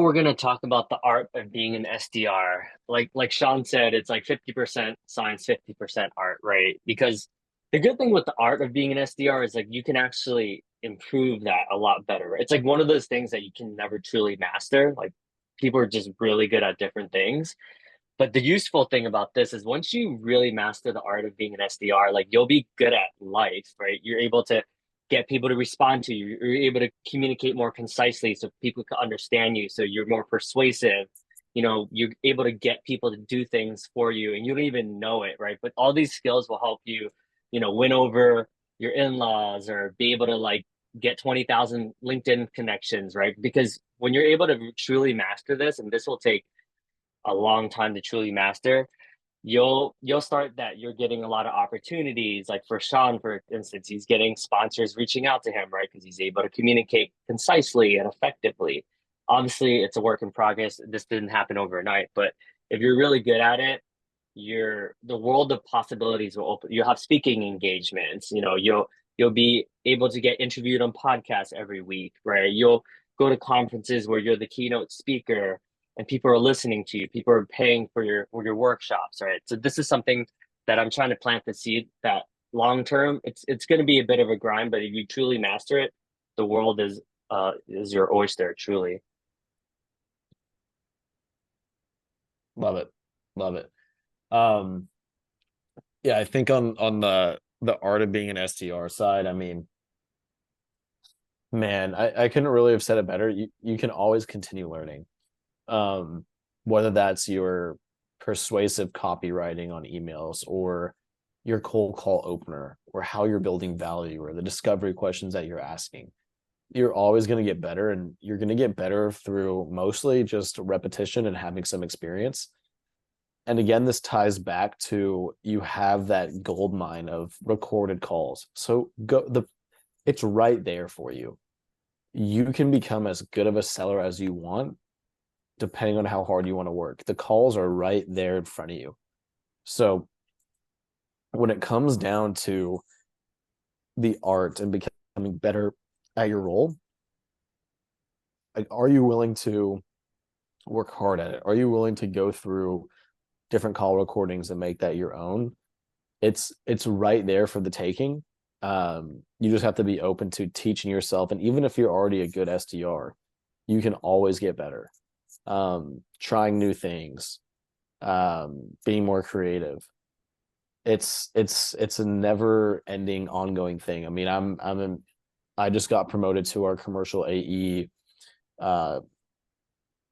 We're going to talk about the art of being an SDR. Like Sean said, it's like 50% science, 50% art, right? Because the good thing with the art of being an SDR is like you can actually improve that a lot better. It's like one of those things that you can never truly master. Like people are just really good at different things. But the useful thing about this is once you really master the art of being an SDR, like you'll be good at life, right? You're able to get people to respond to you. You're able to communicate more concisely so people can understand you. So you're more persuasive. You're able to get people to do things for you and you don't even know it, right? But all these skills will help you, win over your in-laws or be able to like get 20,000 LinkedIn connections, right? Because when you're able to truly master this, and this will take a long time to truly master, you'll start that you're getting a lot of opportunities. Like for Sean, for instance, he's getting sponsors reaching out to him, right? Because he's able to communicate concisely and effectively. Obviously, it's a work in progress. This didn't happen overnight, but if you're really good at it, the world of possibilities will open. You'll have speaking engagements, you'll be able to get interviewed on podcasts every week, right? You'll go to conferences where you're the keynote speaker and people are listening to you. People are paying for your workshops, right? So this is something that I'm trying to plant the seed that long term, it's going to be a bit of a grind, but if you truly master it, the world is your oyster, truly. Love it. Love it. Um, yeah, I think on the art of being an SDR side, I mean, man, I couldn't really have said it better. You can always continue learning. Um, whether that's your persuasive copywriting on emails or your cold call opener or how you're building value or the discovery questions that you're asking. You're always going to get better, and you're going to get better through mostly just repetition and having some experience. And again, this ties back to you have that gold mine of recorded calls. So it's right there for you. You can become as good of a seller as you want, depending on how hard you want to work. The calls are right there in front of you. So when it comes down to the art and becoming better at your role, like, are you willing to work hard at it? Are you willing to go through different call recordings and make that your own? It's right there for the taking. You just have to be open to teaching yourself. And even if you're already a good SDR, you can always get better. Trying new things, being more creative. It's a never ending ongoing thing. I mean, I just got promoted to our commercial AE uh,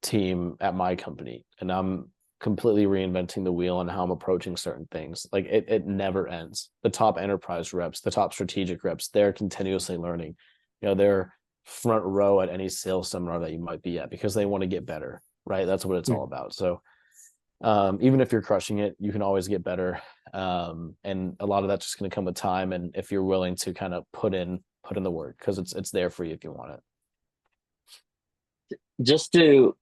team at my company, and I'm completely reinventing the wheel on how I'm approaching certain things. Like it never ends. The top enterprise reps, the top strategic reps, they're continuously learning. They're front row at any sales seminar that you might be at because they want to get better, right? That's what it's all about. So even if you're crushing it, you can always get better. And a lot of that's just going to come with time, and if you're willing to kind of put in the work, because it's there for you if you want it. Just to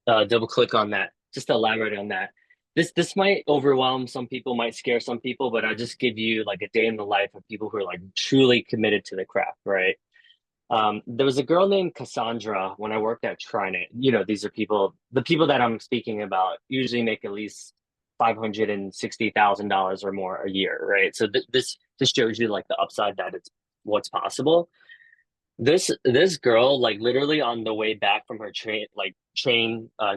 double click on that, just to elaborate on that. This might overwhelm some people, might scare some people, but I'll just give you like a day in the life of people who are like truly committed to the craft, right? There was a girl named Cassandra when I worked at Trinet. These are the people that I'm speaking about usually make at least $560,000 or more a year, right? So this shows you like the upside that it's what's possible. This girl, like literally on the way back from her train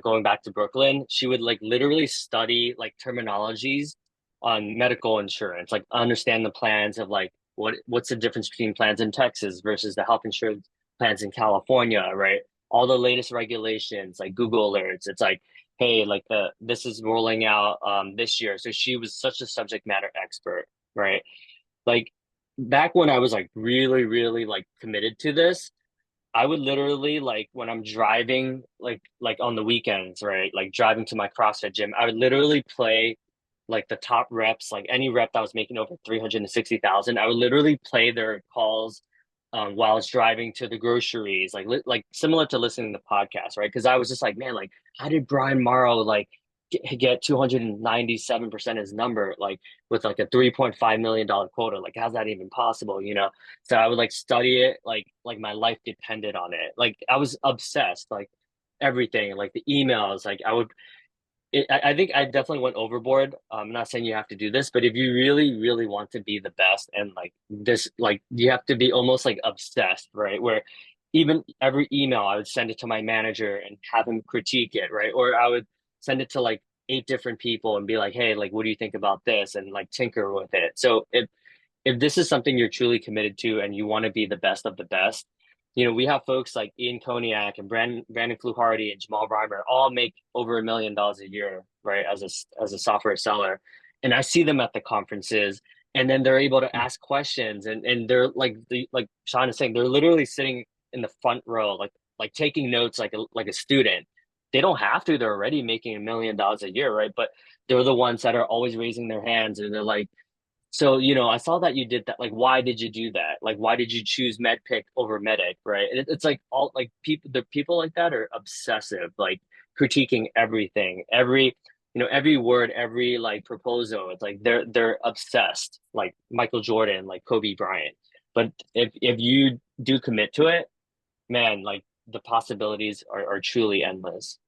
going back to Brooklyn, she would like literally study like terminologies on medical insurance, like understand the plans of like what's the difference between plans in Texas versus the health insurance plans in California, right? All the latest regulations, like Google alerts. It's like, hey, like this is rolling out this year. So she was such a subject matter expert, right? Like back when I was like really, really like committed to this, I would literally like when I'm driving like on the weekends, right? Like driving to my CrossFit gym, I would literally play like the top reps, like any rep that was making over 360,000, I would literally play their calls while I was driving to the groceries, like similar to listening to podcasts, right? Because I was just like, man, like how did Brian Morrow like get 297% his number, like with like a $3.5 million quota? Like, how's that even possible? So I would like study it, like my life depended on it. Like I was obsessed. Like everything, like the emails. Like I think I definitely went overboard. I'm not saying you have to do this, but if you really, really want to be the best and like this, like you have to be almost like obsessed, right? Where even every email I would send it to my manager and have him critique it, right? Or I would send it to like 8 different people and be like, hey, like, what do you think about this? And like tinker with it. So if this is something you're truly committed to and you want to be the best of the best, we have folks like Ian Koniak and Brandon Fluharty and Jamal Reimer all make over $1 million a year, right, as a software seller. And I see them at the conferences, and then they're able to ask questions, and they're like Sean is saying, they're literally sitting in the front row, like taking notes like a student. They don't have to; they're already making $1 million a year, right? But they're the ones that are always raising their hands, and they're like, so, I saw that you did that. Like, why did you do that? Like, why did you choose MedPick over Medic, right? And it's like all like the people like that are obsessive, like critiquing everything, every word, every like proposal. It's like they're obsessed, like Michael Jordan, like Kobe Bryant. But if you do commit to it, man, like the possibilities are truly endless.